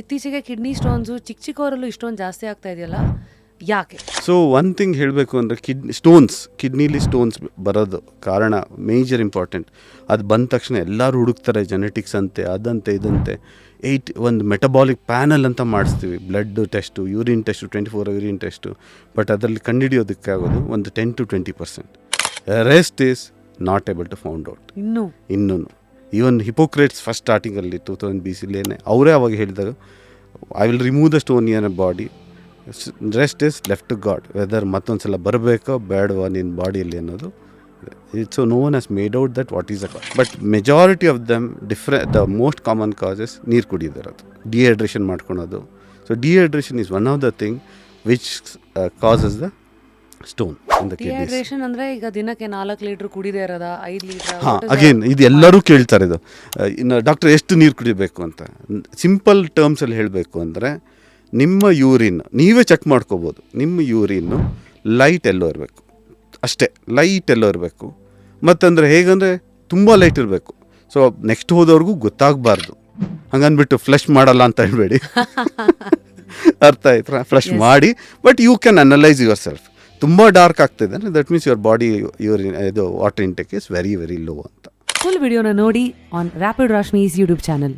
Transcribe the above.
ಇತ್ತೀಚೆಗೆ kidney stones ಚಿಕ್ಕವರಲ್ಲೂ ಇಷ್ಟೊಂದು ಜಾಸ್ತಿ ಆಗ್ತಾ ಇದೆಯಲ್ಲ, ಯಾಕೆ? ಸೊ ಒನ್ ಥಿಂಗ್ ಹೇಳಬೇಕು ಅಂದರೆ ಕಿಡ್ನಿಲಿ ಸ್ಟೋನ್ಸ್ ಬರೋದು ಕಾರಣ ಮೇಜರ್ ಇಂಪಾರ್ಟೆಂಟ್. ಅದು ಬಂದ ತಕ್ಷಣ ಎಲ್ಲರೂ ಹುಡುಕ್ತಾರೆ, ಜೆನೆಟಿಕ್ಸ್ ಅಂತೆ, ಅದಂತೆ ಇದಂತೆ. ಒಂದು ಮೆಟಬಾಲಿಕ್ ಪ್ಯಾನಲ್ ಅಂತ ಮಾಡಿಸ್ತೀವಿ, blood test, urine test, 24 urine test. But ಅದರಲ್ಲಿ ಕಂಡುಹಿಡಿಯೋದಕ್ಕೆ ಆಗೋದು ಒಂದು 10 to 20%. Rest is not able to found out. ಇನ್ನೂ ಈವನ್ ಹಿಪೋಕ್ರೇಟ್ಸ್ ಫಸ್ಟ್ ಸ್ಟಾರ್ಟಿಂಗಲ್ಲಿ 2000 BC ಅವರೇ ಅವಾಗ ಹೇಳಿದಾಗ, I will remove the stone in a body, rest is left to God. Whether ಮತ್ತೊಂದು ಸಲ ಬರಬೇಕೋ ಬೇಡವಾ ನಿನ್ನ ಬಾಡಿಯಲ್ಲಿ ಅನ್ನೋದು. So no one has made out that what is the cause. But majority of them, the most common causes ನೀರು ಕುಡಿಯೋದಿರೋದು, dehydration ಮಾಡ್ಕೊಳೋದು. So dehydration is one of the thing which causes the stone in the kidneys. Dehydration ಅಂದರೆ ಈಗ ದಿನಕ್ಕೆ 4 litre ಕುಡಿದೇ ಇರೋದಾ, 5 litre? Again ಇದು ಎಲ್ಲರೂ ಕೇಳ್ತಾರೆ. ಇದು ಇನ್ನು ಡಾಕ್ಟರ್ ಎಷ್ಟು ನೀರು ಕುಡಿಬೇಕು ಅಂತ. ಸಿಂಪಲ್ ಟರ್ಮ್ಸಲ್ಲಿ ಹೇಳಬೇಕು ಅಂದರೆ, ನಿಮ್ಮ ಯೂರಿನ್ ನೀವೇ ಚೆಕ್ ಮಾಡ್ಕೋಬೋದು. ನಿಮ್ಮ ಯೂರಿನ್ನು ಲೈಟ್ ಎಲ್ಲೋ ಇರಬೇಕು ಅಷ್ಟೇ, ಲೈಟ್ ಎಲ್ಲೋ ಇರಬೇಕು. ಮತ್ತಂದರೆ ಹೇಗಂದರೆ ತುಂಬ ಲೈಟ್ ಇರಬೇಕು. ಸೊ ನೆಕ್ಸ್ಟ್ ಹೋದವ್ರಿಗೂ ಗೊತ್ತಾಗಬಾರ್ದು. ಹಂಗನ್ಬಿಟ್ಟು ಫ್ಲಶ್ ಮಾಡಲ್ಲ ಅಂತ ಹೇಳಬೇಡಿ, ಅರ್ಥ ಆಯ್ತಾ? ಫ್ಲಶ್ ಮಾಡಿ, but you can analyse yourself. ತುಂಬ ಡಾರ್ಕ್ ಆಗ್ತಿದೆ ಅಂದರೆ ದಟ್ ಮೀನ್ಸ್ ಯುವರ್ ಬಾಡಿ ಇದು water intake is very very low ಅಂತ. ಫುಲ್ ವಿಡಿಯೋನ ನೋಡಿ on rapid Rashmi's YouTube channel.